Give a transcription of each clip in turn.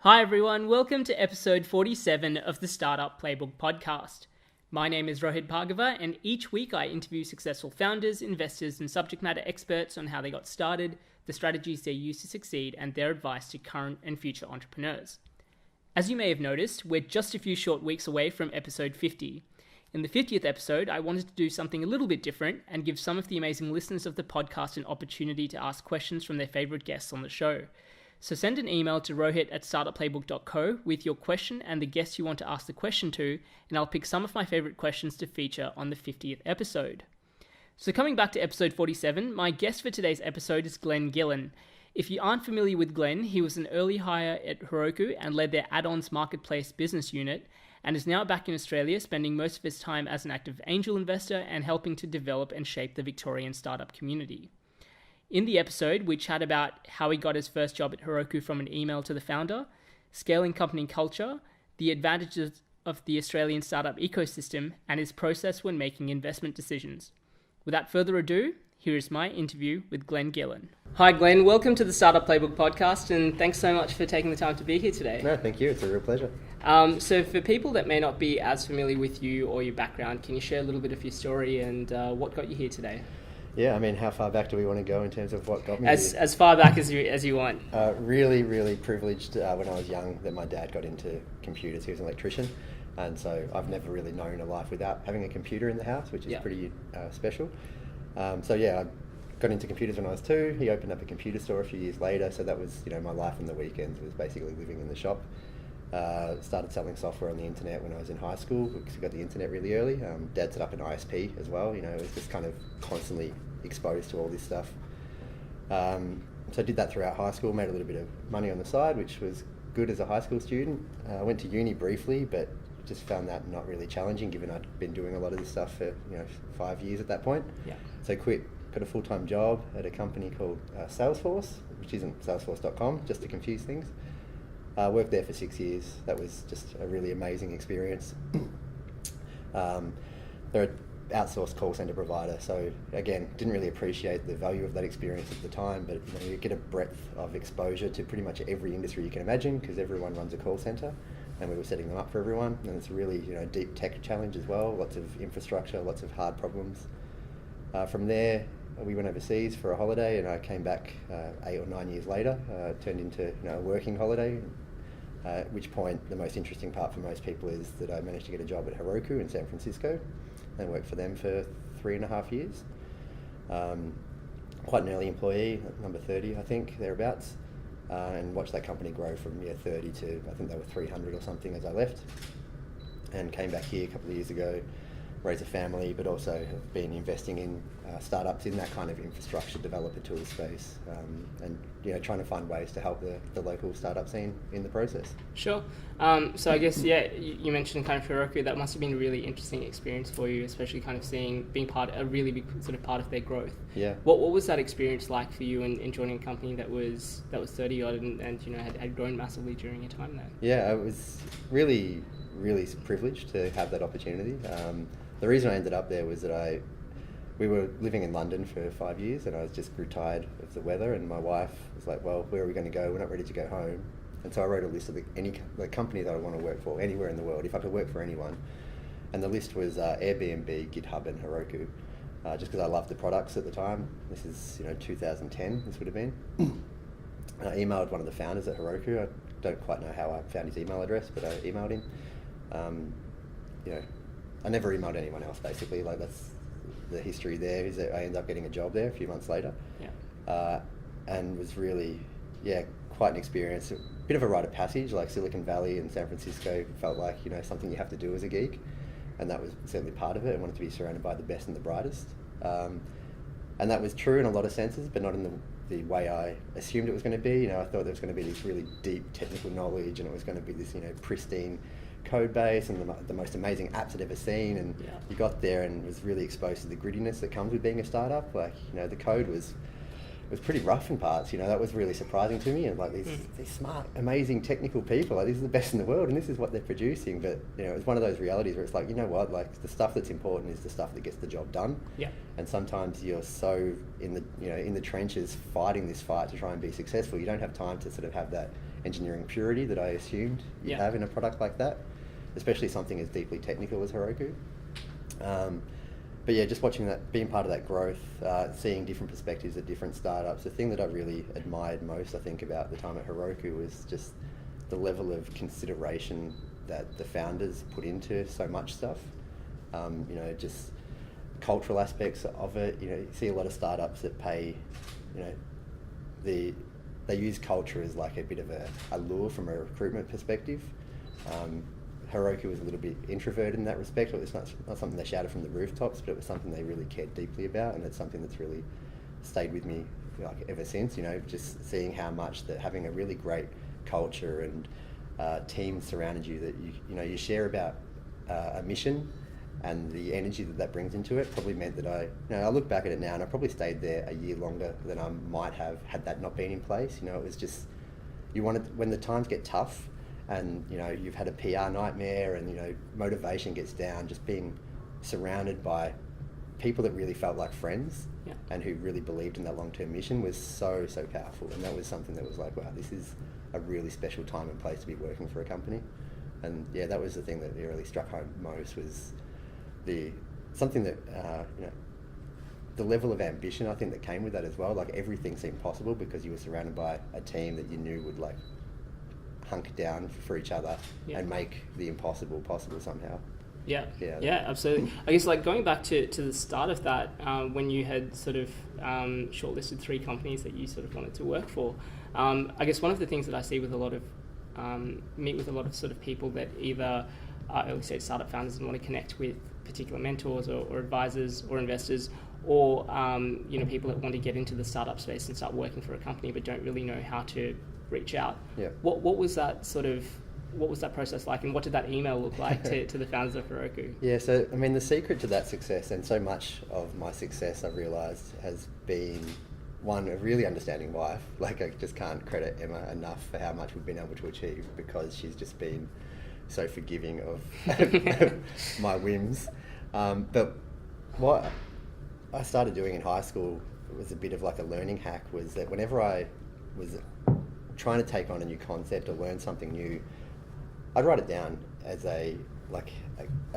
Hi everyone, welcome to episode 47 of the Startup Playbook Podcast. My name is Rohit Bhargava, and each week I interview successful founders, investors, and subject matter experts on how they got started, the strategies they use to succeed, and their advice to current and future entrepreneurs. As you may have noticed, we're just a few short weeks away from episode 50. In the 50th episode, I wanted to do something a little bit different and give some of the amazing listeners of the podcast an opportunity to ask questions from their favorite guests on the show. So send an email to rohit@startupplaybook.co with your question and the guest you want to ask the question to, and I'll pick some of my favorite questions to feature on the 50th episode. So coming back to episode 47, my guest for today's episode is Glenn Gillen. If you aren't familiar with Glenn, he was an early hire at Heroku and led their Add-ons Marketplace business unit, and is now back in Australia, spending most of his time as an active angel investor and helping to develop and shape the Victorian startup community. In the episode, we chat about how he got his first job at Heroku from an email to the founder, scaling company culture, the advantages of the Australian startup ecosystem, and his process when making investment decisions. Without further ado, here is my interview with Glenn Gillen. Hi Glenn, welcome to the Startup Playbook Podcast, and thanks so much for taking the time to be here today. No, thank you. It's a real pleasure. So for people that may not be as familiar with you or your background, can you share a little bit of your story and what got you here today? Yeah, I mean, how far back do we want to go in terms of what got me here? As far back as you want. Really privileged when I was young that my dad got into computers. He was an electrician, and so I've never really known a life without having a computer in the house, which is pretty special. I got into computers when I was 2. He opened up a computer store a few years later, so that was my life on the weekends was basically living in the shop. Started selling software on the internet when I was in high school because we got the internet really early. Dad set up an ISP as well. It was just kind of constantly exposed to all this stuff. So I did that throughout high school, made a little bit of money on the side, which was good as a high school student. I went to uni briefly, but just found that not really challenging given I'd been doing a lot of this stuff for 5 years at that point. Yeah. So I quit, got a full-time job at a company called Salesforce, which isn't salesforce.com, just to confuse things. Worked there for 6 years. That was just a really amazing experience. They're an outsourced call center provider, so again, didn't really appreciate the value of that experience at the time, but you get a breadth of exposure to pretty much every industry you can imagine because everyone runs a call center, and we were setting them up for everyone, and it's a really deep tech challenge as well, lots of infrastructure, lots of hard problems. From there, we went overseas for a holiday, and I came back 8 or 9 years later, turned into a working holiday. At which point, the most interesting part for most people is that I managed to get a job at Heroku in San Francisco and worked for them for 3.5 years. Quite an early employee, number 30, I think, thereabouts, and watched that company grow from 30 to, I think they were 300 or something as I left, and came back here a couple of years ago, raised a family, but also have been investing in startups in that kind of infrastructure developer tool space, and trying to find ways to help the local startup scene in the process. Sure. So I guess you mentioned kind of Heroku. That must have been a really interesting experience for you, especially kind of being a really big sort of part of their growth. Yeah. What was that experience like for you in joining a company that was 30 odd and had grown massively during your time there? Yeah, I was really privileged to have that opportunity. The reason I ended up there was that we were living in London for 5 years, and I just grew tired of the weather, and my wife was like, well, where are we going to go? We're not ready to go home. And so I wrote a list of any company that I want to work for anywhere in the world, if I could work for anyone. And the list was Airbnb, GitHub, and Heroku, just because I loved the products at the time. This is 2010, this would have been. And I emailed one of the founders at Heroku. I don't quite know how I found his email address, but I emailed him. I never emailed anyone else, basically. That's the history there, is that I ended up getting a job there a few months later. Yeah. And was really, quite an experience. A bit of a rite of passage, like Silicon Valley and San Francisco felt like, something you have to do as a geek. And that was certainly part of it. I wanted to be surrounded by the best and the brightest. And that was true in a lot of senses, but not in the way I assumed it was going to be. I thought there was going to be this really deep technical knowledge, and it was going to be this, pristine code base and the most amazing apps I'd ever seen, and you got there and was really exposed to the grittiness that comes with being a startup. The code was pretty rough in parts. That was really surprising to me, and these smart, amazing technical people, these are the best in the world, and this is what they're producing. But it was one of those realities where it's the stuff that's important is the stuff that gets the job done. Yeah. And sometimes you're so in the trenches fighting this fight to try and be successful, you don't have time to sort of have that engineering purity that I assumed you have in a product like that, especially something as deeply technical as Heroku. But yeah, just watching that, being part of that growth, seeing different perspectives at different startups, the thing that I really admired most, I think, about the time at Heroku was just the level of consideration that the founders put into so much stuff. Just cultural aspects of it. You see a lot of startups that pay, they use culture as like a bit of a lure from a recruitment perspective. Heroku was a little bit introverted in that respect. It's not something they shouted from the rooftops, but it was something they really cared deeply about, and it's something that's really stayed with me ever since. Just seeing how much that having a really great culture and team surrounded you that you share about a mission, and the energy that brings into it probably meant that I look back at it now, and I probably stayed there a year longer than I might have had that not been in place. It was just, when the times get tough and you've had a PR nightmare and motivation gets down, just being surrounded by people that really felt like friends and who really believed in that long-term mission was so powerful. And that was something that was like, wow, this is a really special time and place to be working for a company. And yeah, that was the thing that really struck home most, was something that the level of ambition I think that came with that as well. Like, everything seemed possible because you were surrounded by a team that you knew would like hunker down for each other and make the impossible possible somehow. Yeah, absolutely. I guess, like, going back to the start of that, when you had sort of shortlisted 3 companies that you sort of wanted to work for, I guess one of the things that I see with a lot of meet with a lot of sort of people that either are early stage startup founders and want to connect with particular mentors or advisors or investors, or people that want to get into the startup space and start working for a company but don't really know how to reach out. Yeah. What was that process like, and what did that email look like to the founders of Heroku? Yeah, so I mean, the secret to that success, and so much of my success I've realised, has been, one, a really understanding wife. Like, I just can't credit Emma enough for how much we've been able to achieve, because she's just been so forgiving of my whims. But what I started doing in high school was a bit of like a learning hack, was that whenever I was trying to take on a new concept or learn something new, I'd write it down as a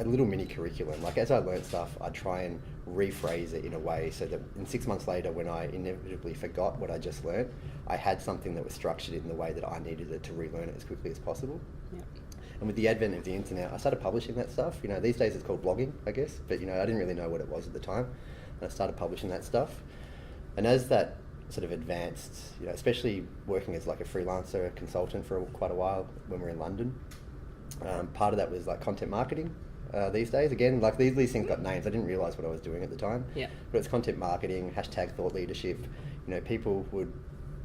little mini curriculum. Like, as I learned stuff, I'd try and rephrase it in a way so that in 6 months later, when I inevitably forgot what I just learned, I had something that was structured in the way that I needed it to relearn it as quickly as possible. Yeah. And with the advent of the internet, I started publishing that stuff. These days it's called blogging, I guess, but I didn't really know what it was at the time. And I started publishing that stuff. And as that sort of advanced, especially working as like a freelancer, a consultant for quite a while when we were in London, part of that was like content marketing. These days, again, like these things got names. I didn't realise what I was doing at the time. Yeah. But it's content marketing, #thought leadership. People would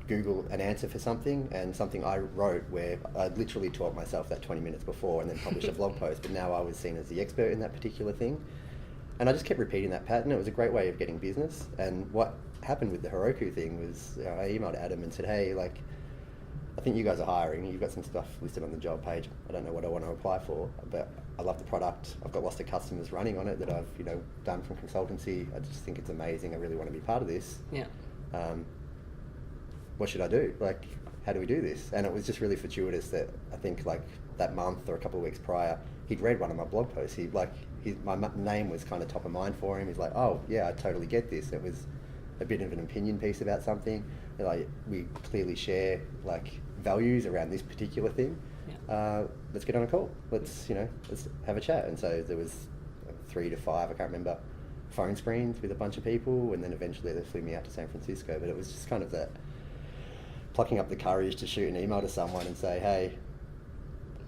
Google an answer for something, and something I wrote where I literally taught myself that 20 minutes before and then published a blog post, but now I was seen as the expert in that particular thing. And I just kept repeating that pattern. It was a great way of getting business. And what happened with the Heroku thing was, I emailed Adam and said, hey, like, I think you guys are hiring. You've got some stuff listed on the job page. I don't know what I want to apply for, but I love the product. I've got lots of customers running on it that I've, done from consultancy. I just think it's amazing. I really want to be part of this. Yeah. What should I do? Like, how do we do this? And it was just really fortuitous that I think like that month or a couple of weeks prior, he'd read one of my blog posts. My name was kind of top of mind for him. He's like, oh yeah, I totally get this. It was a bit of an opinion piece about something. Like, we clearly share like values around this particular thing. Yeah. Let's get on a call. Let's have a chat. And so there was 3 to 5, I can't remember, phone screens with a bunch of people, and then eventually they flew me out to San Francisco. But it was just kind of that plucking up the courage to shoot an email to someone and say, hey,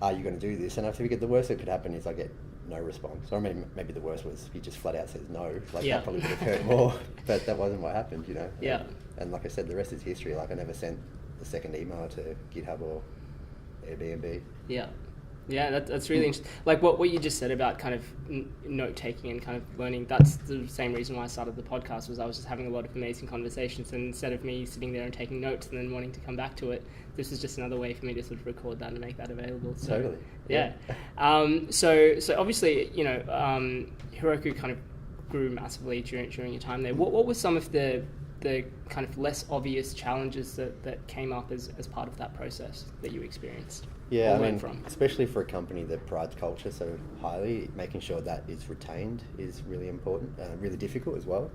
are you going to do this? And I figured the worst that could happen is I get no response. Or maybe the worst was he just flat out says no. Like, that probably would have hurt more, but that wasn't what happened, Yeah. And like I said, the rest is history. Like, I never sent the second email to GitHub or Airbnb. Yeah. Yeah, that's really interesting. Like what you just said about kind of note-taking and kind of learning, that's the same reason why I started the podcast, was I was just having a lot of amazing conversations, and instead of me sitting there and taking notes and then wanting to come back to it, this is just another way for me to sort of record that and make that available. So, totally. Yeah. So obviously, Heroku kind of grew massively during your time there. What were some of the the kind of less obvious challenges that came up as part of that process that you experienced? Yeah, I mean, especially for a company that prides culture so highly, making sure that is retained is really important, really difficult as well,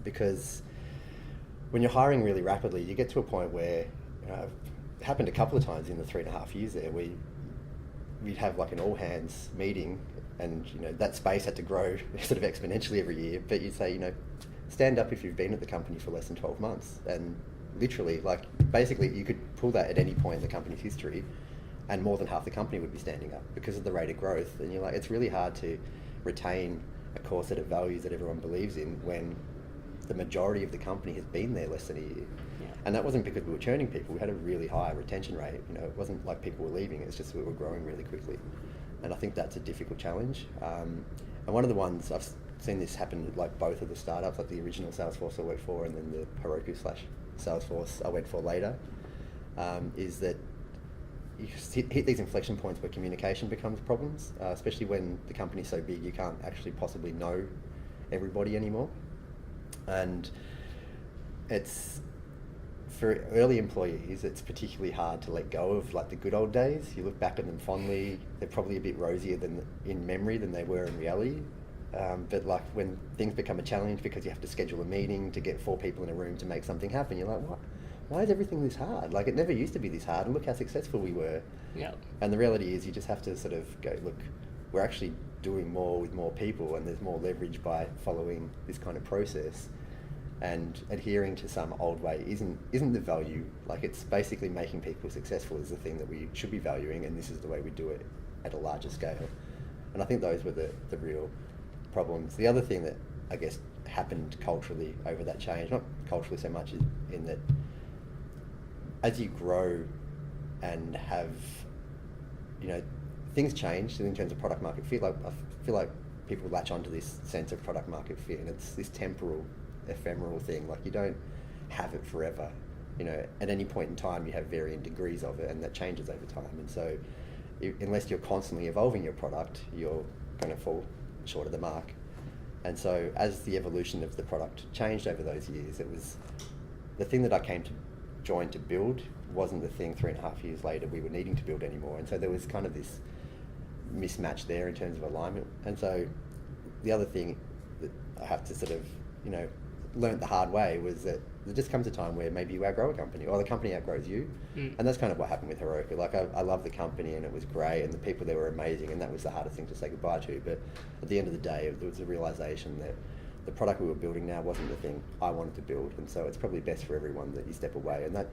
because when you're hiring really rapidly, you get to a point where, it happened a couple of times in the 3.5 years there, we'd have like an all-hands meeting, and that space had to grow sort of exponentially every year, but you'd say, stand up if you've been at the company for less than 12 months, and literally, basically you could pull that at any point in the company's history and more than half the company would be standing up because of the rate of growth. And you're like, it's really hard to retain a core set of values that everyone believes in when the majority of the company has been there less than a year. Yeah. And that wasn't because we were churning people. We had a really high retention rate. It wasn't like people were leaving, it's just we were growing really quickly. And I think that's a difficult challenge. And one of the ones I've seen this happen like both of the startups, like the original Salesforce I worked for and then the Heroku / Salesforce I went for later, is that you hit these inflection points where communication becomes problems, especially when the company's so big you can't actually possibly know everybody anymore. And it's, for early employees, it's particularly hard to let go of like the good old days. You look back at them fondly, they're probably a bit rosier in memory than they were in reality. But like when things become a challenge because you have to schedule a meeting to get 4 people in a room to make something happen, you're like, what? Why is everything this hard? Like, it never used to be this hard, and look how successful we were. Yeah. And the reality is you just have to sort of go, look, we're actually doing more with more people, and there's more leverage by following this kind of process. And adhering to some old way isn't the value. Like, it's basically making people successful is the thing that we should be valuing, and this is the way we do it at a larger scale. And I think those were the real problems. The other thing that I guess happened culturally over that change, not culturally so much in that as you grow and have, things change in terms of product market fit. Like, I feel like people latch onto this sense of product market fit, and it's this temporal, ephemeral thing. Like, you don't have it forever. At any point in time you have varying degrees of it, and that changes over time. And so unless you're constantly evolving your product, you're going to fall short of the mark. And so as the evolution of the product changed over those years, it was the thing that I came to join to build wasn't the thing 3.5 years later we were needing to build anymore. And so there was kind of this mismatch there in terms of alignment. And so the other thing that I have to sort of, learned the hard way was that there just comes a time where maybe you outgrow a company, or the company outgrows you. And that's kind of what happened with Heroku. Like, I love the company, and it was great, and the people there were amazing, and that was the hardest thing to say goodbye to. But at the end of the day, there was a realization that the product we were building now wasn't the thing I wanted to build, and so it's probably best for everyone that you step away, and that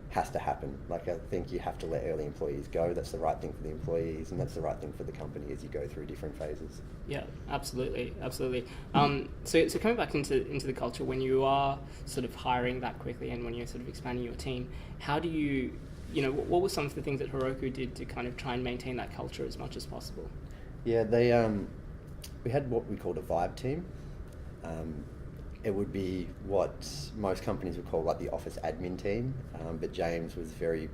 has to happen. Like, I think you have to let early employees go. That's the right thing for the employees, and that's the right thing for the company as you go through different phases. Yeah, absolutely. So coming back into the culture, when you are sort of hiring that quickly and when you're sort of expanding your team, how do you, what were some of the things that Heroku did to kind of try and maintain that culture as much as possible? Yeah, we had what we called a vibe team. It would be what most companies would call like the office admin team, but James was very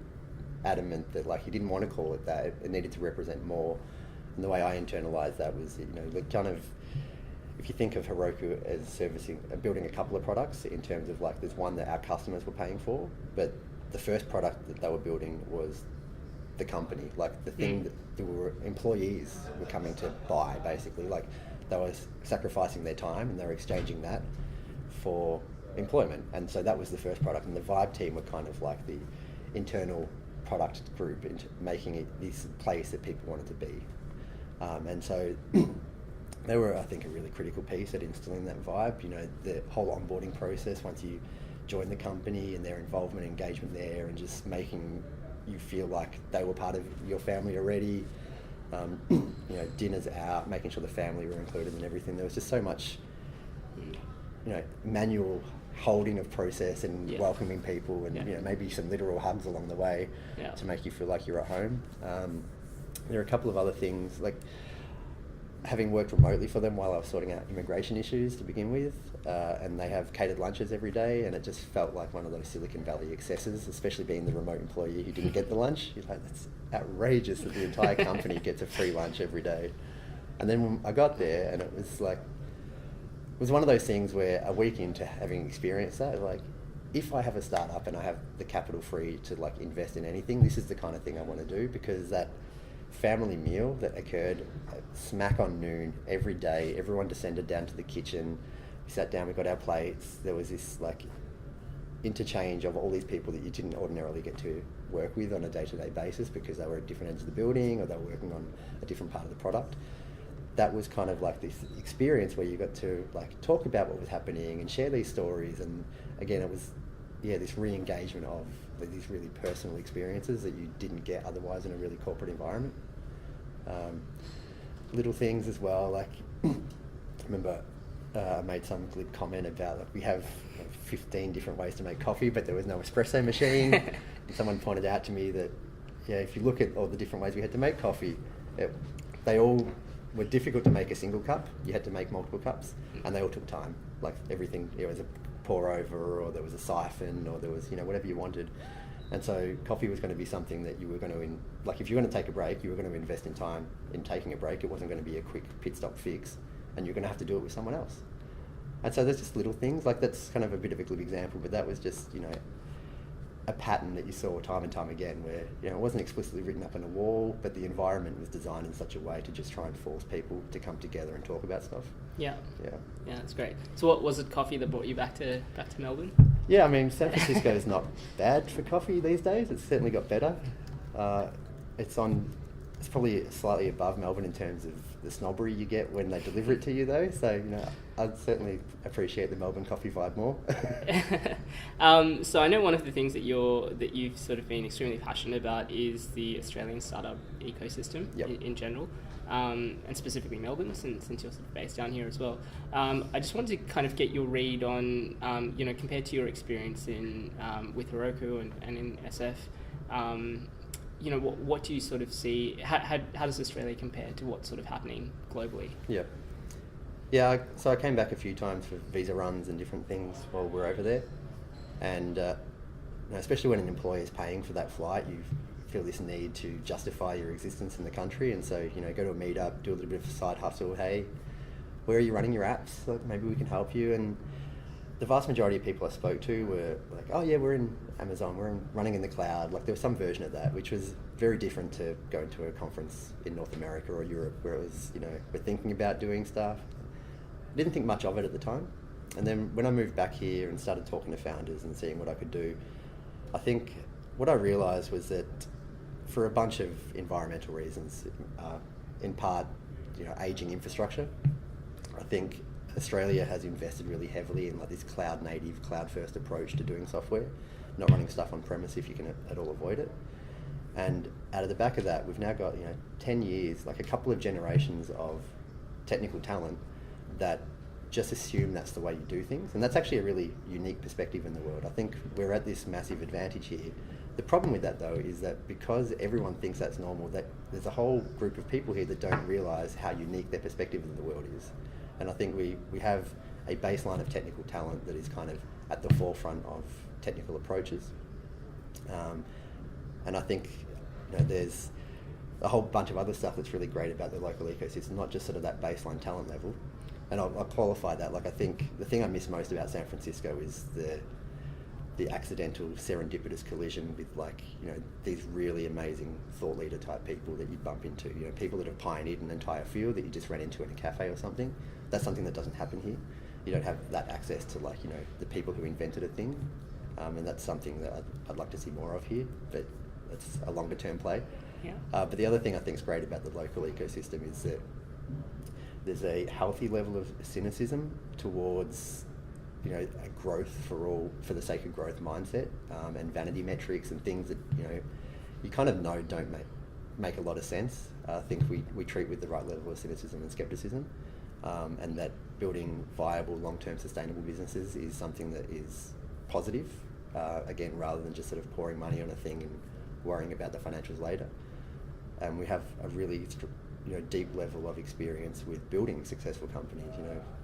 adamant that like he didn't want to call it that. It needed to represent more. And the way I internalized that was, kind of, if you think of Heroku as building a couple of products in terms of like there's one that our customers were paying for, but the first product that they were building was the company, like the thing that the employees were coming to buy, basically. Like, they were sacrificing their time and they were exchanging that for employment. And so that was the first product, and the Vibe team were kind of like the internal product group into making it this place that people wanted to be. And so they were, I think, a really critical piece at instilling that vibe. The whole onboarding process once you join the company, and their involvement and engagement there, and just making you feel like they were part of your family already. Dinners out, making sure the family were included and everything. There was just so much, manual holding of process and welcoming people, and maybe some literal hugs along the way to make you feel like you're at home. There are a couple of other things, like having worked remotely for them while I was sorting out immigration issues to begin with, and they have catered lunches every day, and it just felt like one of those Silicon Valley excesses, especially being the remote employee who didn't get the lunch. You're like, that's outrageous that the entire company gets a free lunch every day. And then when I got there, and it was like, was one of those things where a week into having experienced that, like, if I have a startup and I have the capital free to like invest in anything, this is the kind of thing I want to do, because that family meal that occurred smack on noon every day, everyone descended down to the kitchen, we sat down, we got our plates, there was this like interchange of all these people that you didn't ordinarily get to work with on a day-to-day basis because they were at different ends of the building or they were working on a different part of the product. That was kind of like this experience where you got to like talk about what was happening and share these stories, and again it was this re-engagement of these really personal experiences that you didn't get otherwise in a really corporate environment. Little things as well, like I remember I made some glib comment about like we have 15 different ways to make coffee, but there was no espresso machine. And someone pointed out to me that if you look at all the different ways we had to make coffee, they all were difficult to make a single cup. You had to make multiple cups, and they all took time. Like everything, there was a pour over, or there was a siphon, or there was whatever you wanted. And so coffee was going to be something that you were going to like if you were going to take a break, you were going to invest in time in taking a break. It wasn't going to be a quick pit stop fix, and you're going to have to do it with someone else. And so there's just little things like that's kind of a bit of a glib example, but that was just a pattern that you saw time and time again, where it wasn't explicitly written up on a wall, but the environment was designed in such a way to just try and force people to come together and talk about stuff. Yeah, that's great. So what was it, coffee that brought you back to Melbourne? Yeah, I mean, San Francisco is not bad for coffee these days. It's certainly got better. It's probably slightly above Melbourne in terms of the snobbery you get when they deliver it to you, though. So, I'd certainly appreciate the Melbourne coffee vibe more. So I know one of the things that you've sort of been extremely passionate about is the Australian startup ecosystem in general, and specifically Melbourne, since you're sort of based down here as well. I just wanted to kind of get your read on, compared to your experience with Heroku and in SF. What do you sort of see? How does Australia compare to what's sort of happening globally? So I came back a few times for visa runs and different things while we're over there, and especially when an employer is paying for that flight, you feel this need to justify your existence in the country, and so go to a meetup, do a little bit of a side hustle. Hey, where are you running your apps? Like, maybe we can help you. And the vast majority of people I spoke to were like, oh yeah, we're in Amazon, running in the cloud. Like there was some version of that, which was very different to going to a conference in North America or Europe where it was, we're thinking about doing stuff. I didn't think much of it at the time. And then when I moved back here and started talking to founders and seeing what I could do, I think what I realised was that for a bunch of environmental reasons, in part, aging infrastructure, I think Australia has invested really heavily in like this cloud native, cloud first approach to doing software, not running stuff on premise if you can at all avoid it. And out of the back of that, we've now got 10 years, like a couple of generations of technical talent that just assume that's the way you do things. And that's actually a really unique perspective in the world. I think we're at this massive advantage here. The problem with that though is that because everyone thinks that's normal, that there's a whole group of people here that don't realise how unique their perspective of the world is. And I think we have a baseline of technical talent that is kind of at the forefront of technical approaches. And I think there's a whole bunch of other stuff that's really great about the local ecosystem, not just sort of that baseline talent level. And I'll qualify that. Like I think the thing I miss most about San Francisco is the accidental serendipitous collision with these really amazing thought leader type people that you bump into, people that have pioneered an entire field that you just ran into in a cafe or something. That's something that doesn't happen here. You don't have that access to the people who invented a thing, and that's something that I'd like to see more of here, but it's a longer term play. Yeah. But the other thing I think is great about the local ecosystem is that there's a healthy level of cynicism towards a growth for the sake of growth mindset, and vanity metrics and things that you kind of know don't make a lot of sense. I think we treat with the right level of cynicism and skepticism, and that building viable long-term sustainable businesses is something that is positive, again, rather than just sort of pouring money on a thing and worrying about the financials later. And we have a really deep level of experience with building successful companies,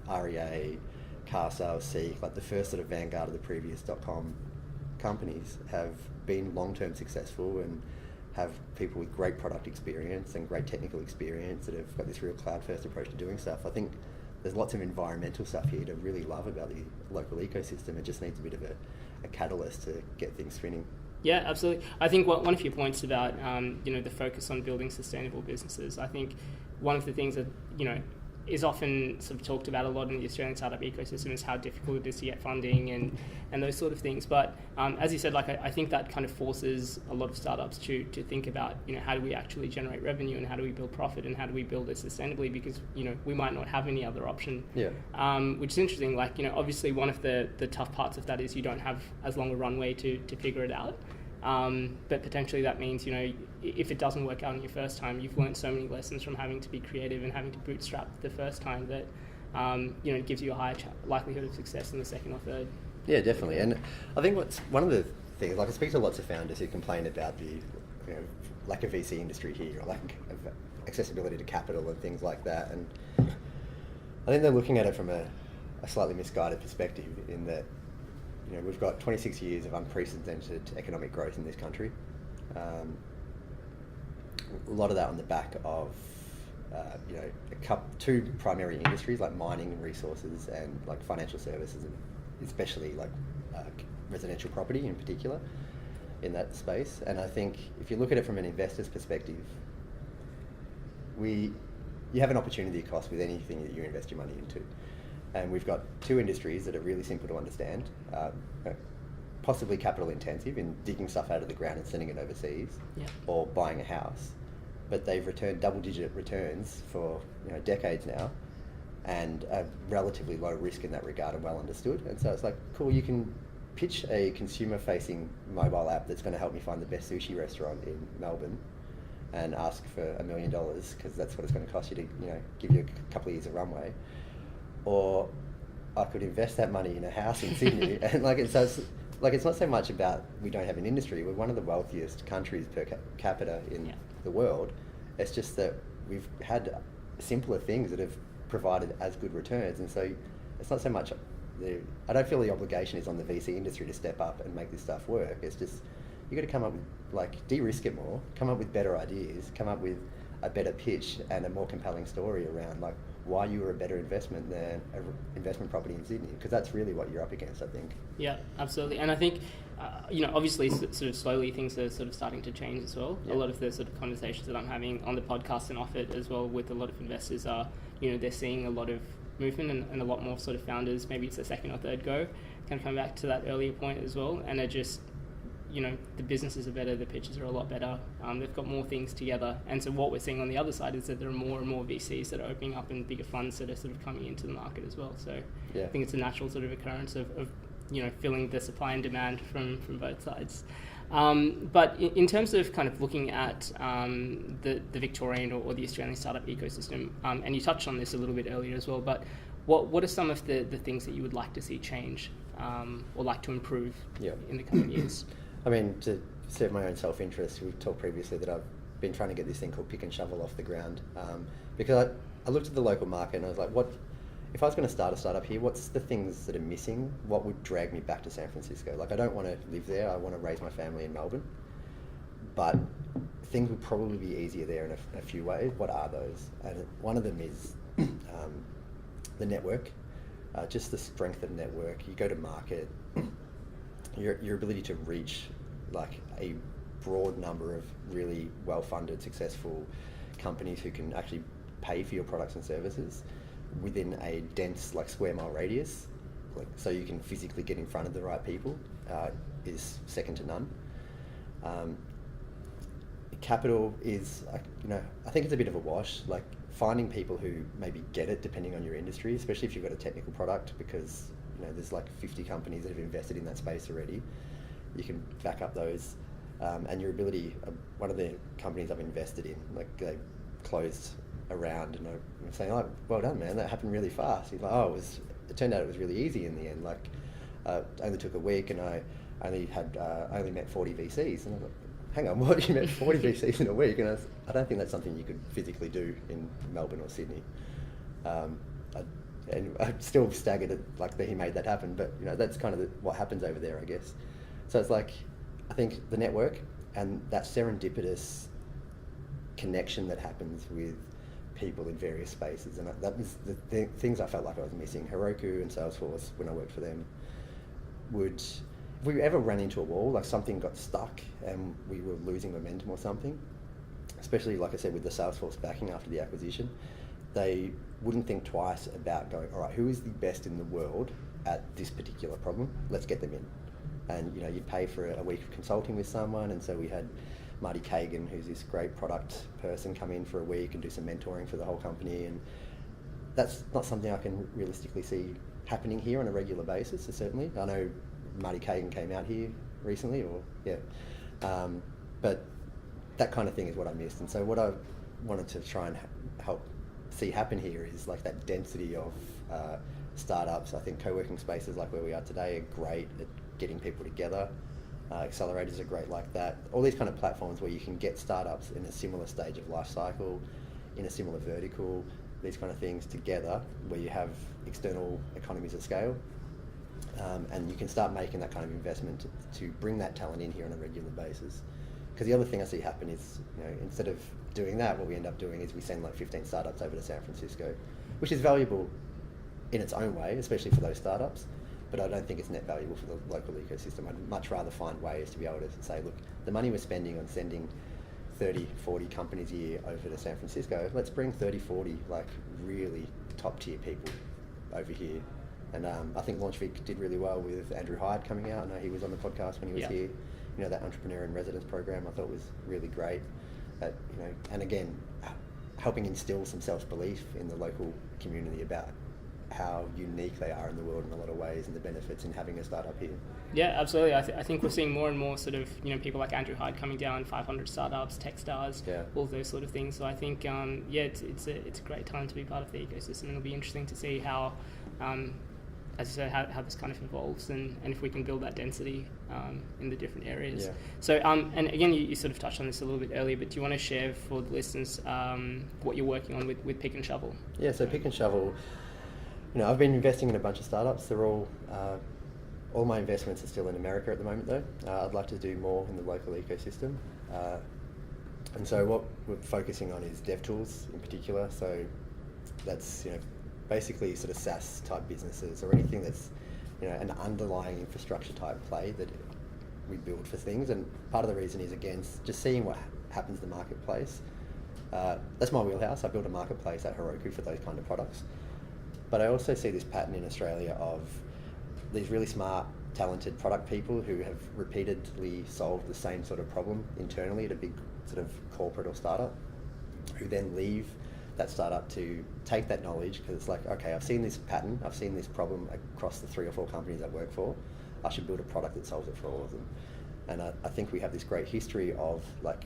REA, Car Sales, Seek, like the first sort of vanguard of the previous .com companies have been long-term successful and have people with great product experience and great technical experience that have got this real cloud-first approach to doing stuff. I think there's lots of environmental stuff here to really love about the local ecosystem. It just needs a bit of a catalyst to get things spinning. Yeah, absolutely. I think one of your points about the focus on building sustainable businesses, I think one of the things that is often sort of talked about a lot in the Australian startup ecosystem is how difficult it is to get funding and those sort of things. But as you said, I think that kind of forces a lot of startups to think about how do we actually generate revenue and how do we build profit and how do we build it sustainably, because we might not have any other option. Yeah. Which is interesting. Obviously one of the tough parts of that is you don't have as long a runway to figure it out. But potentially that means, if it doesn't work out on your first time, you've learned so many lessons from having to be creative and having to bootstrap the first time that, it gives you a higher likelihood of success in the second or third. Yeah, definitely. And I think what's one of the things, I speak to lots of founders who complain about the lack of VC industry here, or lack of accessibility to capital and things like that. And I think they're looking at it from a slightly misguided perspective in that, we've got 26 years of unprecedented economic growth in this country. A lot of that on the back of, two primary industries like mining and resources and like financial services, and especially residential property in particular in that space. And I think if you look at it from an investor's perspective, you have an opportunity cost with anything that you invest your money into. And we've got two industries that are really simple to understand, possibly capital intensive in digging stuff out of the ground and sending it overseas, or buying a house. But they've returned double-digit returns for decades now, and a relatively low risk in that regard and well understood. And so it's like, cool, you can pitch a consumer-facing mobile app that's going to help me find the best sushi restaurant in Melbourne and ask for $1 million because that's what it's going to cost you to give you a couple of years of runway. Or I could invest that money in a house in Sydney, and it's not so much about we don't have an industry. We're one of the wealthiest countries per capita in the world. It's just that we've had simpler things that have provided as good returns, and so it's not so much. I don't feel the obligation is on the VC industry to step up and make this stuff work. It's just you got to come up with de-risk it more, come up with better ideas, come up with a better pitch and a more compelling story around why you were a better investment than an investment property in Sydney, because that's really what you're up against, I think. Yeah, absolutely. And I think, obviously sort of slowly things are sort of starting to change as well. Yeah. A lot of the sort of conversations that I'm having on the podcast and off it as well with a lot of investors are, they're seeing a lot of movement and a lot more sort of founders, maybe it's a second or third go, kind of come back to that earlier point as well, and are just, the businesses are better, the pitches are a lot better, they've got more things together. And so what we're seeing on the other side is that there are more and more VCs that are opening up and bigger funds that are sort of coming into the market as well. So I think it's a natural sort of occurrence of filling the supply and demand from both sides. But in terms of kind of looking at the Victorian or the Australian startup ecosystem, and you touched on this a little bit earlier as well, but what are some of the things that you would like to see change or like to improve in the coming years? I mean, to serve my own self-interest, we've talked previously that I've been trying to get this thing called pick and shovel off the ground, because I looked at the local market and I was like, if I was going to start a startup here, what's the things that are missing? What would drag me back to San Francisco? I don't want to live there. I want to raise my family in Melbourne. But things would probably be easier there in a few ways. What are those? And one of them is the network, just the strength of network. You go to market, your ability to reach a broad number of really well-funded, successful companies who can actually pay for your products and services within a dense square mile radius, so you can physically get in front of the right people, is second to none. Capital is, I think it's a bit of a wash. Finding people who maybe get it, depending on your industry, especially if you've got a technical product, because there's 50 companies that have invested in that space already. You can back up those, and your ability. One of the companies I've invested in, they closed around, and I'm saying, "Oh, well done, man! That happened really fast." He's like, "Oh, it turned out it was really easy in the end. It only took a week, and I only met 40 VCs." And I was like, "Hang on, what? You met 40 VCs in a week?" And I don't think that's something you could physically do in Melbourne or Sydney. And I'm still staggered at that he made that happen, but that's kind of what happens over there, I guess. So it's I think the network and that serendipitous connection that happens with people in various spaces, and that was the things I felt like I was missing. Heroku and Salesforce, when I worked for them, if we ever ran into a wall, like something got stuck and we were losing momentum or something, especially like I said with the Salesforce backing after the acquisition, they wouldn't think twice about going, all right, who is the best in the world at this particular problem? Let's get them in. And you'd pay for a week of consulting with someone, and so we had Marty Kagan, who's this great product person, come in for a week and do some mentoring for the whole company, and that's not something I can realistically see happening here on a regular basis. So certainly, I know Marty Kagan came out here recently, but that kind of thing is what I missed. And so what I wanted to try and help see happen here is like that density of startups. I think co-working spaces like where we are today are great at getting people together. Accelerators are great like that. All these kind of platforms where you can get startups in a similar stage of life cycle, in a similar vertical, these kind of things together, where you have external economies of scale, and you can start making that kind of investment to bring that talent in here on a regular basis. Because the other thing I see happen is, instead of doing that, what we end up doing is we send like 15 startups over to San Francisco, which is valuable in its own way, especially for those startups. But I don't think it's net valuable for the local ecosystem. I'd much rather find ways to be able to say, look, the money we're spending on sending 30, 40 companies a year over to San Francisco, let's bring 30, 40 like really top tier people over here. And I think LaunchVic did really well with Andrew Hyde coming out. I know he was on the podcast when he was here. That Entrepreneur in Residence program I thought was really great. And again, helping instill some self-belief in the local community about how unique they are in the world in a lot of ways, and the benefits in having a startup here. Yeah, absolutely. I think we're seeing more and more sort of people like Andrew Hyde coming down, 500 startups, Techstars, all those sort of things. So I think it's a great time to be part of the ecosystem, and it'll be interesting to see how, as you said, how this kind of evolves, and if we can build that density in the different areas. Yeah. So and again, you sort of touched on this a little bit earlier, but do you want to share for the listeners what you're working on with Pick and Shovel? Yeah. So Pick and Shovel. I've been investing in a bunch of startups. They're all my investments are still in America at the moment, though. I'd like to do more in the local ecosystem. And so what we're focusing on is dev tools in particular. So that's, basically sort of SaaS type businesses, or anything that's, an underlying infrastructure type play that we build for things. And part of the reason is, again, just seeing what happens in the marketplace. That's my wheelhouse. I built a marketplace at Heroku for those kind of products. But I also see this pattern in Australia of these really smart, talented product people who have repeatedly solved the same sort of problem internally at a big sort of corporate or startup, who then leave that startup to take that knowledge, because it's like, okay, I've seen this pattern, I've seen this problem across the 3 or 4 companies I work for, I should build a product that solves it for all of them. And I think we have this great history of like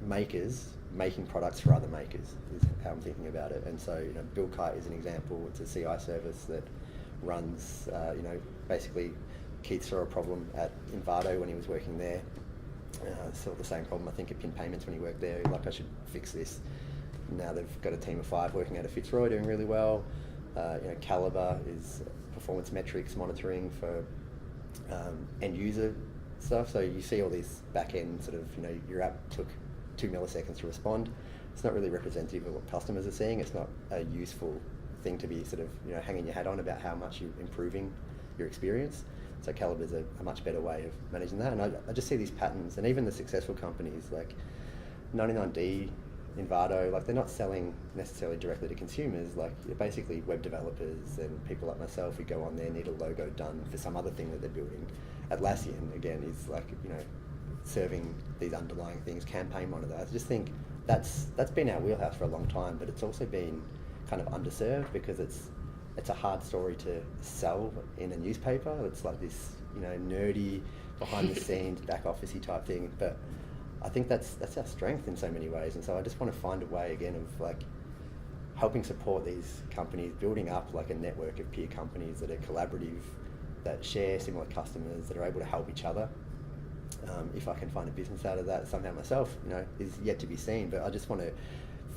makers making products for other makers, is how I'm thinking about it. And so, BuildKite is an example. It's a CI service that runs, basically Keith saw a problem at Envato when he was working there. Saw the same problem, I think, at Pin Payments when he worked there. Like, I should fix this. Now they've got a team of 5 working out of Fitzroy doing really well. Calibre is performance metrics monitoring for end user stuff. So you see all these back end sort of, your app took 2 milliseconds to respond. It's not really representative of what customers are seeing. It's not a useful thing to be sort of, hanging your hat on about how much you're improving your experience. So Calibre is a much better way of managing that. And I just see these patterns, and even the successful companies like 99D, Envato, like they're not selling necessarily directly to consumers. Like they're basically web developers and people like myself who go on there, need a logo done for some other thing that they're building. Atlassian, again, is like, serving these underlying things, campaign monitor. I just think that's been our wheelhouse for a long time, but it's also been kind of underserved because it's a hard story to sell in a newspaper. It's like this, nerdy, behind the scenes, back officey type thing. But I think that's our strength in so many ways. And so I just want to find a way again of like helping support these companies, building up like a network of peer companies that are collaborative, that share similar customers, that are able to help each other. If I can find a business out of that somehow myself, is yet to be seen. But I just want to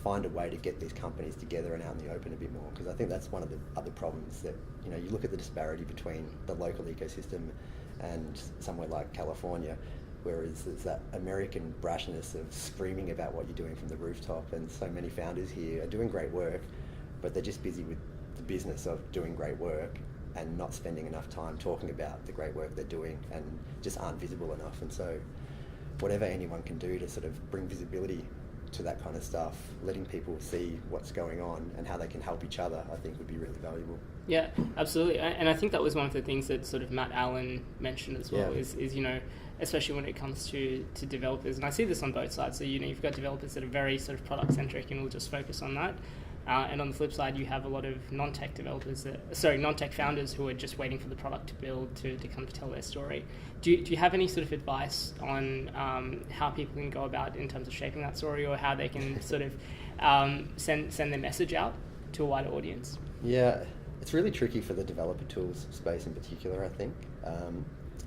find a way to get these companies together and out in the open a bit more, because I think that's one of the other problems that, you look at the disparity between the local ecosystem and somewhere like California. whereas there's that American brashness of screaming about what you're doing from the rooftop, and so many founders here are doing great work, but they're just busy with the business of doing great work and not spending enough time talking about the great work they're doing, and just aren't visible enough. And so whatever anyone can do to sort of bring visibility to that kind of stuff, letting people see what's going on and how they can help each other, I think would be really valuable. Yeah, absolutely. And I think that was one of the things that sort of Matt Allen mentioned as well, is you know, especially when it comes to developers, and I see this on both sides. So, you know, you've got developers that are very sort of product centric and will just focus on that. And on the flip side, you have a lot of non-tech founders who are just waiting for the product to build to kind of tell their story. Do you have any sort of advice on how people can go about in terms of shaping that story, or how they can sort of send their message out to a wider audience? Yeah, it's really tricky for the developer tools space in particular, I think,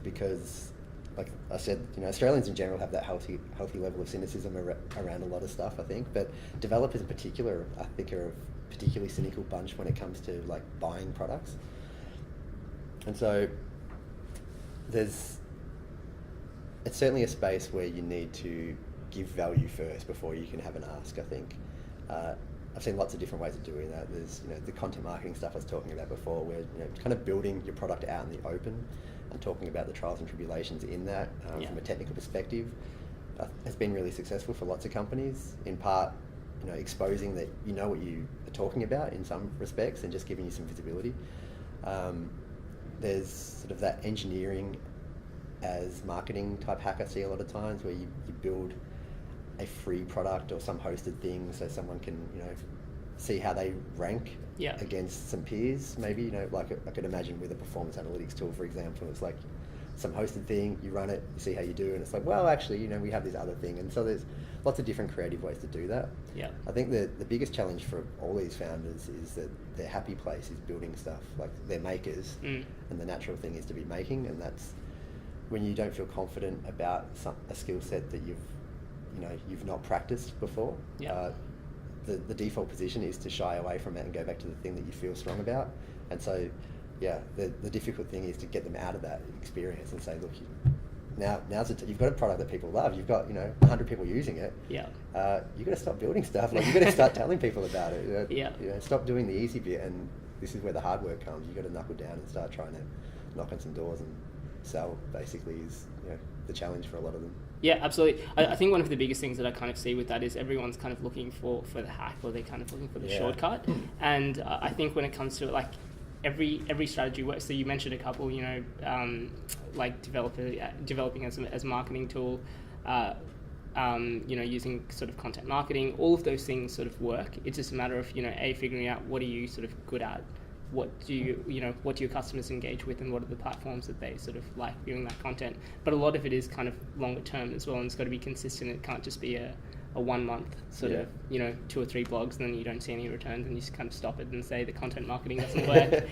because, like I said, you know, Australians in general have that healthy level of cynicism around a lot of stuff, I think, but developers in particular, I think, are a particularly cynical bunch when it comes to like buying products. And so it's certainly a space where you need to give value first before you can have an ask, I think. I've seen lots of different ways of doing that. There's, you know, the content marketing stuff I was talking about before, where, you know, kind of building your product out in the open and talking about the trials and tribulations in that from a technical perspective has been really successful for lots of companies, in part, you know, exposing that you know what you are talking about in some respects and just giving you some visibility. There's sort of that engineering as marketing type hack I see a lot of times, where you build a free product or some hosted thing so someone can, you know, see how they rank against some peers, maybe, you know, like I could imagine with a performance analytics tool, for example. It's like some hosted thing, you run it, you see how you do, and it's like, well, actually, you know, we have this other thing. And so there's lots of different creative ways to do that. Yeah. I think the biggest challenge for all these founders is that their happy place is building stuff, like they're makers, and the natural thing is to be making, and that's when you don't feel confident about a skill set that you've not practiced before. The default position is to shy away from it and go back to the thing that you feel strong about. And so, the difficult thing is to get them out of that experience and say, look, you've got a product that people love. You've got, you know, 100 people using it. You've got to stop building stuff. Like, you've got to start telling people about it. You know, stop doing the easy bit, and this is where the hard work comes. You've got to knuckle down and start trying to knock on some doors and sell. Basically, is, you know, the challenge for a lot of them. Yeah, absolutely. I think one of the biggest things that I kind of see with that is everyone's kind of looking for the hack, or they're kind of looking for the shortcut. And I think when it comes to it, like, every strategy works. So you mentioned a couple, you know, like developing as a marketing tool, you know, using sort of content marketing. All of those things sort of work. It's just a matter of, you know, figuring out what are you sort of good at. What do your customers engage with, and what are the platforms that they sort of like viewing that content? But a lot of it is kind of longer term as well, and it's got to be consistent. It can't just be a 1 month sort of, you know, 2 or 3 blogs, and then you don't see any returns, and you just kind of stop it and say the content marketing doesn't work.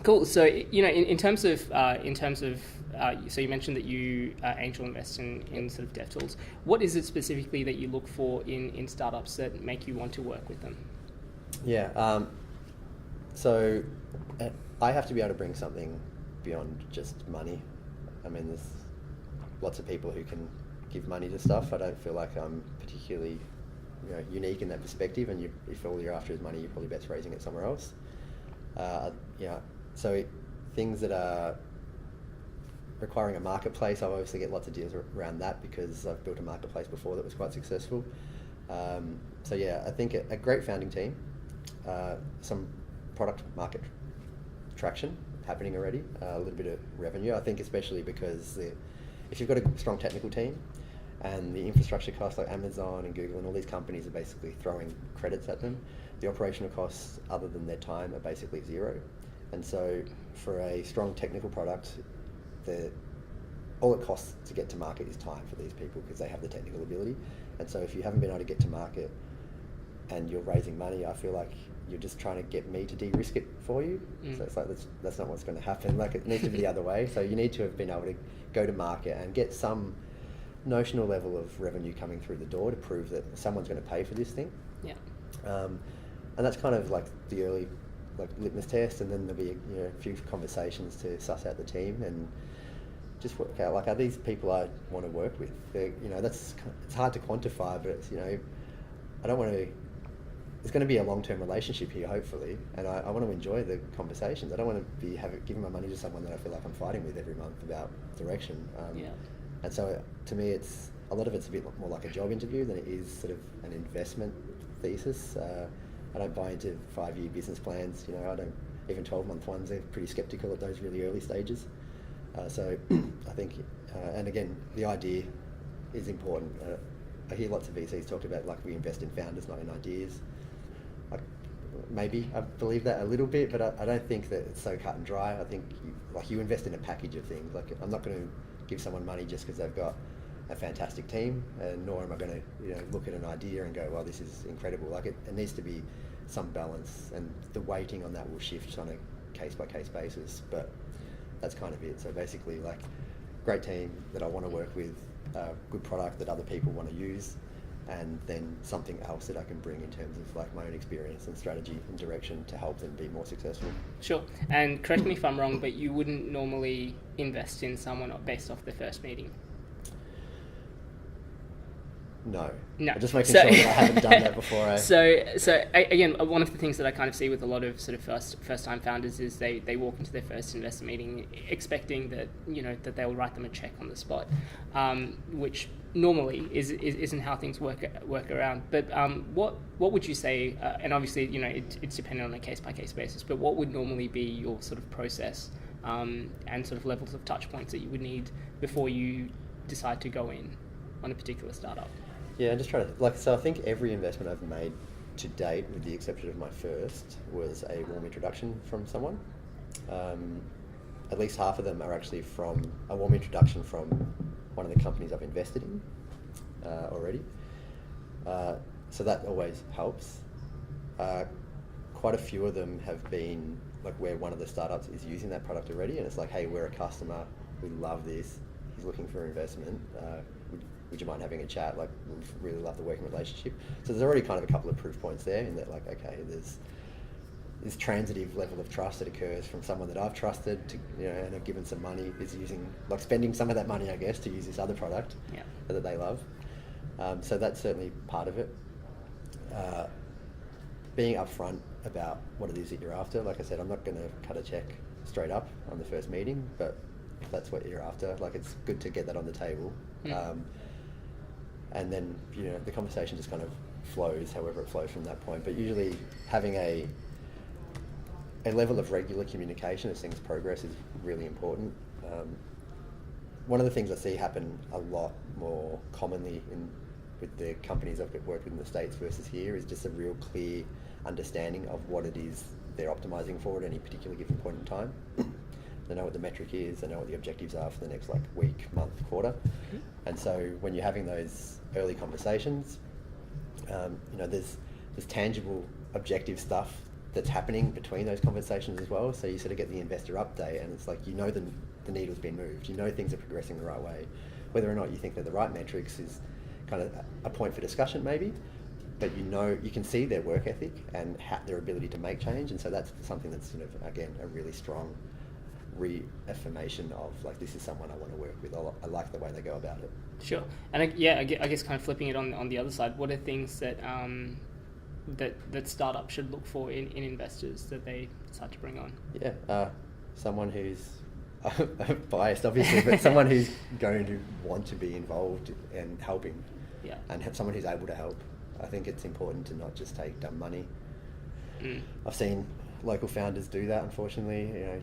Cool. So, you know, in terms of so you mentioned that you angel invest in sort of dev tools. What is it specifically that you look for in startups that make you want to work with them? So I have to be able to bring something beyond just money. I mean, there's lots of people who can give money to stuff. I don't feel like I'm particularly, you know, unique in that perspective, and if all you're after is money, you're probably best raising it somewhere else. So things that are requiring a marketplace, I obviously get lots of deals around that because I've built a marketplace before that was quite successful. I think a great founding team, some product market traction happening already, a little bit of revenue. I think especially because if you've got a strong technical team and the infrastructure costs, like Amazon and Google and all these companies are basically throwing credits at them, the operational costs other than their time are basically zero. And so for a strong technical product, all it costs to get to market is time for these people because they have the technical ability. And so if you haven't been able to get to market and you're raising money, I feel like you're just trying to get me to de-risk it for you. So it's like, that's not what's going to happen. Like, it needs to be the other way. So you need to have been able to go to market and get some notional level of revenue coming through the door to prove that someone's going to pay for this thing. And that's kind of like the early litmus test, and then there'll be a few conversations to suss out the team. And just work out, like, are these people I want to work with? It's hard to quantify, but it's, I don't want to, there's going to be a long-term relationship here, hopefully, and I want to enjoy the conversations. I don't want to be giving my money to someone that I feel like I'm fighting with every month about direction. And so to me, a lot of it's a bit more like a job interview than it is sort of an investment thesis. I don't buy into 5-year business plans. I don't, even 12-month ones, they're pretty skeptical at those really early stages. So I think, and again, the idea is important. I hear lots of VCs talk about, like, we invest in founders, not in ideas. Maybe I believe that a little bit, but I don't think that it's so cut and dry. I think you invest in a package of things. Like, I'm not going to give someone money just because they've got a fantastic team, and nor am I going to look at an idea and go, well, this is incredible. Like, it needs to be some balance, and the weighting on that will shift on a case-by-case basis, but that's kind of it. So basically, like, great team that I want to work with, good product that other people want to use, and then something else that I can bring in terms of, like, my own experience and strategy and direction to help them be more successful. Sure. And correct me if I'm wrong, but you wouldn't normally invest in someone based off their first meeting? No. Just making sure that I haven't done that before. So again, one of the things that I kind of see with a lot of sort of first-time founders is they walk into their first investor meeting expecting that that they'll write them a check on the spot, which normally isn't how things work around. But what would you say? And obviously, it's dependent on a case-by-case basis. But what would normally be your sort of process and sort of levels of touch points that you would need before you decide to go in on a particular startup? Yeah, I'm just trying to, so I think every investment I've made to date, with the exception of my first, was a warm introduction from someone. At least half of them are actually from a warm introduction from one of the companies I've invested in already. So that always helps. Quite a few of them have been, like, where one of the startups is using that product already, and it's like, hey, we're a customer, we love this, he's looking for investment. Would you mind having a chat? Like, we really love the working relationship. So there's already kind of a couple of proof points there in that, like, okay, there's this transitive level of trust that occurs from someone that I've trusted to, and have given some money, is using, like, spending some of that money, I guess, to use this other product that they love. So that's certainly part of it. Being upfront about what it is that you're after. Like I said, I'm not going to cut a check straight up on the first meeting, but if that's what you're after, like, it's good to get that on the table. And then, the conversation just kind of flows however it flows from that point. But usually having a level of regular communication as things progress is really important. One of the things I see happen a lot more commonly with the companies I've worked with in the States versus here is just a real clear understanding of what it is they're optimizing for at any particular given point in time. They know what the metric is, they know what the objectives are for the next, like, week, month, quarter. And so when you're having those early conversations, there's tangible objective stuff that's happening between those conversations as well. So you sort of get the investor update, and it's like, the needle's been moved, things are progressing the right way. Whether or not you think they're the right metrics is kind of a point for discussion maybe, but you can see their work ethic and their ability to make change. And so that's something that's sort of, again, a really strong reaffirmation of, like, this is someone I want to work with. I like the way they go about it. Sure. And I guess kind of flipping it on the other side, what are things that that startups should look for in investors that they decide to bring on? Yeah, someone who's biased, obviously, but someone who's going to want to be involved and helping, and have someone who's able to help. I think it's important to not just take dumb money. I've seen local founders do that, unfortunately.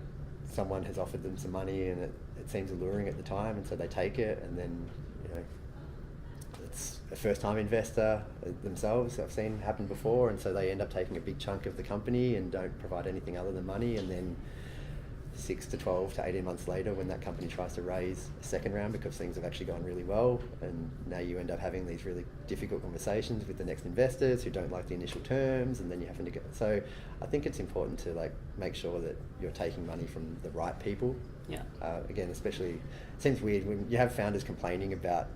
Someone has offered them some money and it seems alluring at the time, and so they take it, and then it's a first-time investor themselves. I've seen happen before, and so they end up taking a big chunk of the company and don't provide anything other than money, and then 6 to 12 to 18 months later, when that company tries to raise a second round because things have actually gone really well, and now you end up having these really difficult conversations with the next investors who don't like the initial terms, and then you're having to get. So I think it's important to, like, make sure that you're taking money from the right people. Again, especially, it seems weird when you have founders complaining about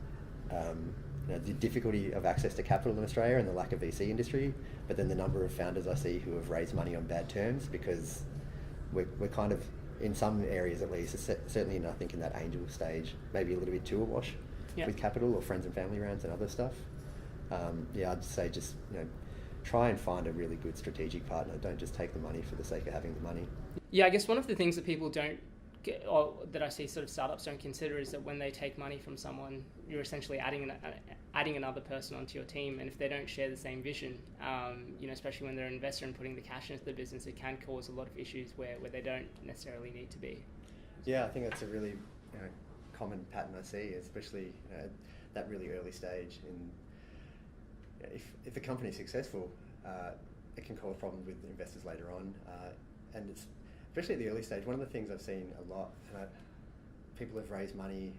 the difficulty of access to capital in Australia and the lack of VC industry, but then the number of founders I see who have raised money on bad terms because we're kind of in some areas at least, certainly I think in that angel stage, maybe a little bit too awash with capital or friends and family rounds and other stuff. I'd say just try and find a really good strategic partner. Don't just take the money for the sake of having the money. Yeah, I guess one of the things that people don't get, or that I see sort of startups don't consider, is that when they take money from someone, you're essentially adding another person onto your team, and if they don't share the same vision, especially when they're an investor and putting the cash into the business, it can cause a lot of issues where they don't necessarily need to be. Yeah, I think that's a really common pattern I see, especially that really early stage. If the company's successful, it can cause problems with investors later on, and it's especially at the early stage. One of the things I've seen a lot, people have raised money,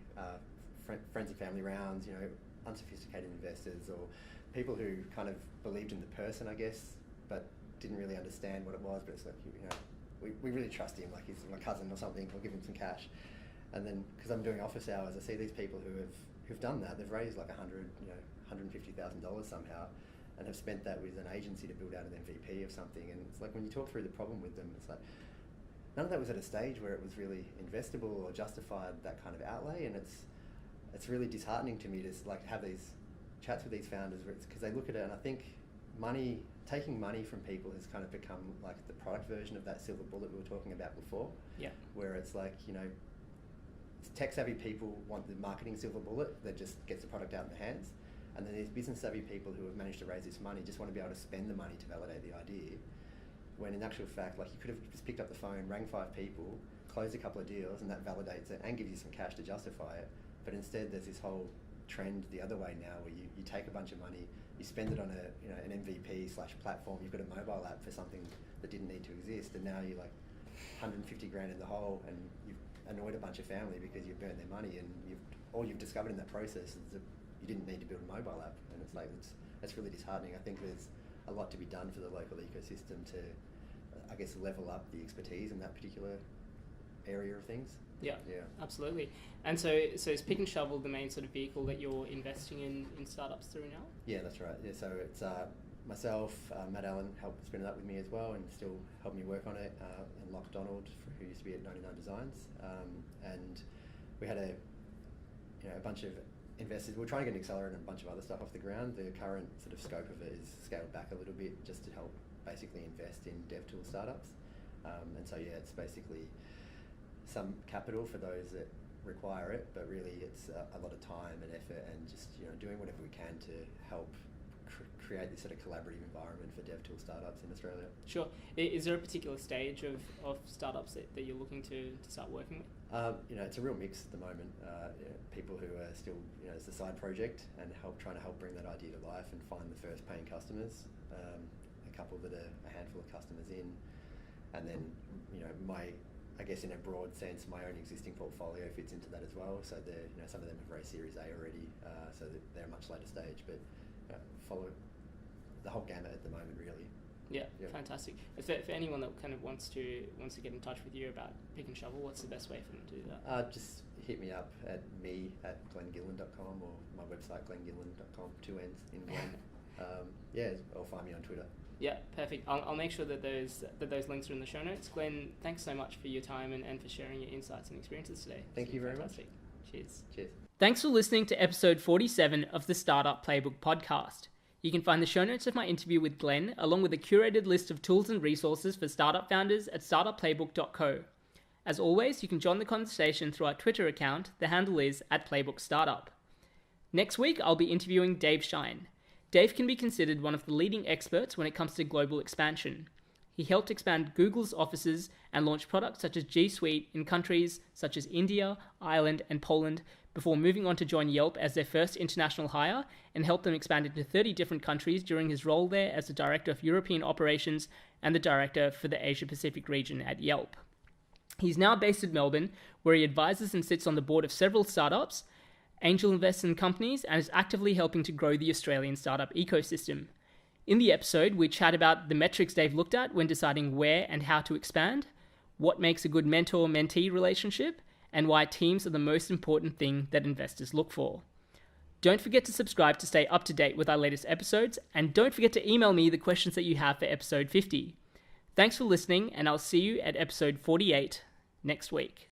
friends and family rounds, unsophisticated investors or people who kind of believed in the person, I guess, but didn't really understand what it was. But it's like, we really trust him, like he's my cousin or something. We'll give him some cash, and then because I'm doing office hours, I see these people who've done that. They've raised like $150,000 somehow, and have spent that with an agency to build out an MVP of something. And it's like when you talk through the problem with them, it's like none of that was at a stage where it was really investable or justified that kind of outlay. And it's really disheartening to me to like have these chats with these founders, because they look at it, and I think taking money from people has kind of become like the product version of that silver bullet we were talking about before. Yeah. Where it's like, tech savvy people want the marketing silver bullet that just gets the product out in their hands. And then these business savvy people who have managed to raise this money just want to be able to spend the money to validate the idea. When in actual fact, like, you could have just picked up the phone, rang 5 people, closed a couple of deals, and that validates it and gives you some cash to justify it. But instead, there's this whole trend the other way now, where you take a bunch of money, you spend it on an MVP/platform. You've got a mobile app for something that didn't need to exist, and now you're like 150 grand in the hole, and you've annoyed a bunch of family because you've burnt their money, and all you've discovered in that process is that you didn't need to build a mobile app. And it's like that's really disheartening. I think there's a lot to be done for the local ecosystem to, I guess, level up the expertise in that particular area of things. Yeah, absolutely. And so is Pick and Shovel the main sort of vehicle that you're investing in startups through now? Yeah, that's right. Yeah, so it's myself, Matt Allen helped spin it up with me as well, and still helped me work on it, and Locke Donald, who used to be at 99 Designs, and we had a bunch of investors. We're trying to get an accelerator and a bunch of other stuff off the ground. The current sort of scope of it is scaled back a little bit, just to help basically invest in dev tool startups. And so it's basically some capital for those that require it, but really it's a lot of time and effort, and just doing whatever we can to help create this sort of collaborative environment for dev tool startups in Australia. Sure. Is there a particular stage of startups that you're looking to start working with? It's a real mix at the moment. People who are still, it's a side project, and trying to help bring that idea to life and find the first paying customers. A couple that are a handful of customers in, and then I guess in a broad sense, my own existing portfolio fits into that as well. So some of them have raised Series A already, so they're a much later stage, but follow the whole gamut at the moment, really. Yeah, fantastic. For anyone that kind of wants to get in touch with you about Pick and Shovel, what's the best way for them to do that? Just hit me up at glengillen.com, or my website glengillen.com, 2 N's in Glenn. Or find me on Twitter. Yeah, perfect. I'll make sure that those links are in the show notes. Glenn, thanks so much for your time and for sharing your insights and experiences today. Thank you very much. Cheers. Cheers. Thanks for listening to episode 47 of the Startup Playbook Podcast. You can find the show notes of my interview with Glenn, along with a curated list of tools and resources for startup founders at startupplaybook.co. As always, you can join the conversation through our Twitter account. The handle is @PlaybookStartup. Next week, I'll be interviewing Dave Shine. Dave can be considered one of the leading experts when it comes to global expansion. He helped expand Google's offices and launch products such as G Suite in countries such as India, Ireland, and Poland, before moving on to join Yelp as their first international hire and help them expand into 30 different countries during his role there as the Director of European Operations and the Director for the Asia Pacific region at Yelp. He's now based in Melbourne, where he advises and sits on the board of several startups, angel invests in companies, and is actively helping to grow the Australian startup ecosystem. In the episode, we chat about the metrics Dave looked at when deciding where and how to expand, what makes a good mentor-mentee relationship, and why teams are the most important thing that investors look for. Don't forget to subscribe to stay up to date with our latest episodes, and don't forget to email me the questions that you have for episode 50. Thanks for listening, and I'll see you at episode 48. next week.